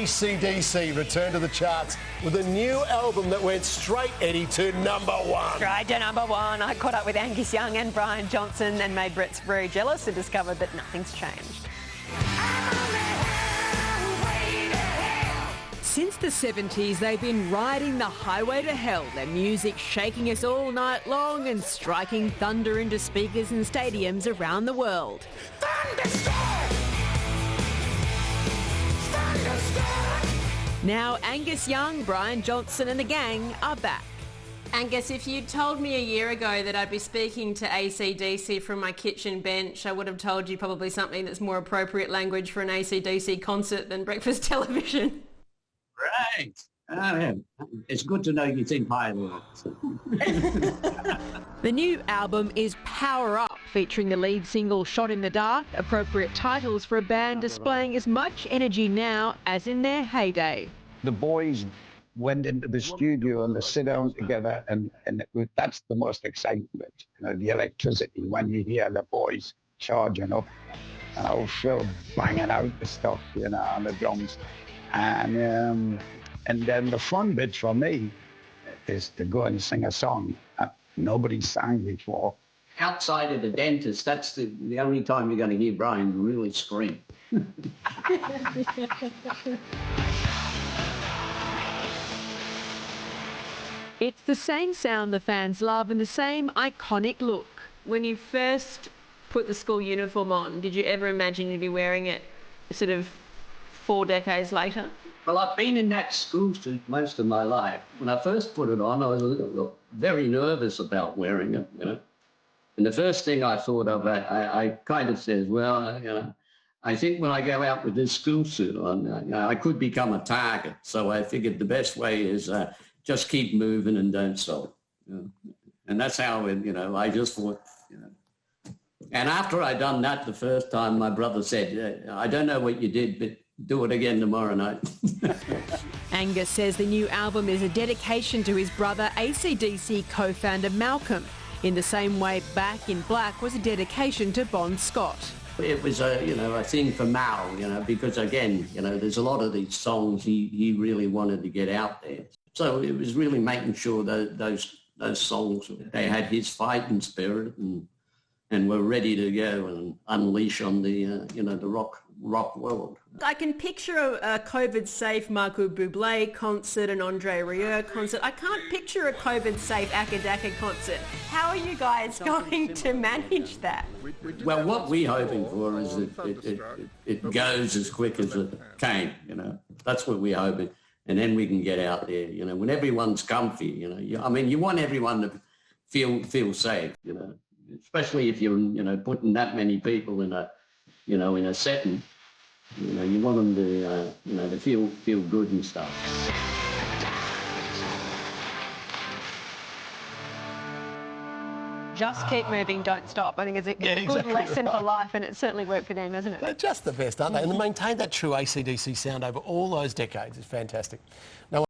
AC/DC returned to the charts with a new album that went straight, Eddie, to #1. Straight to #1. I caught up with Angus Young and Brian Johnson and made Brett very jealous and discovered that nothing's changed. Since the 70s, they've been riding the highway to hell, their music shaking us all night long and striking thunder into speakers and stadiums around the world. Now Angus Young, Brian Johnson and the gang are back. Angus, if you'd told me a year ago that I'd be speaking to AC/DC from my kitchen bench, I would have told you probably something that's more appropriate language for an AC/DC concert than breakfast television. Right. Oh, yeah. It's good to know you think highly of it. The new album is Power Up, featuring the lead single Shot in the Dark, appropriate titles for a band displaying as much energy now as in their heyday. The boys went into the studio and they sit down together and that's the most exciting bit, you know, the electricity when you hear the boys charging up and Phil banging out the stuff, you know, on the drums. And then the fun bit for me is to go and sing a song that nobody sang before. Outside of the dentist, that's the only time you're going to hear Brian really scream. It's the same sound the fans love and the same iconic look. When you first put the school uniform on, did you ever imagine you'd be wearing it sort of 4 decades later? Well, I've been in that school suit most of my life. When I first put it on, I was very nervous about wearing it, you know. And the first thing I thought of, I kind of said, well, you know, I think when I go out with this school suit on, I could become a target. So I figured the best way is just keep moving and don't stop. You know? And that's how, you know, I just thought, you know. And after I'd done that the first time, my brother said, I don't know what you did, but do it again tomorrow night. Angus says the new album is a dedication to his brother, AC/DC co-founder Malcolm, in the same way Back in Black was a dedication to Bon Scott. It was a thing for Mal, you know, because again, you know, there's a lot of these songs he really wanted to get out there. So it was really making sure that those songs, they had his fighting spirit and were ready to go and unleash on the the rock world. I can picture a COVID-safe Marco Bublé concert, an Andre Rieu concert. I can't picture a COVID-safe Akadaka concert. How are you guys going to manage that? Well, what we're hoping for is that it goes as quick as it came, you know. That's what we're hoping. And then we can get out there, you know, when everyone's comfy, you know. I mean, you want everyone to feel safe, you know, especially if you're, you know, putting that many people in a setting. You know, you want them to, to feel good and stuff. Just keep moving, don't stop. I think it's a good lesson for life, and it certainly worked for them, hasn't it? They're just the best, aren't they? And they maintain that true AC/DC sound over all those decades is fantastic. No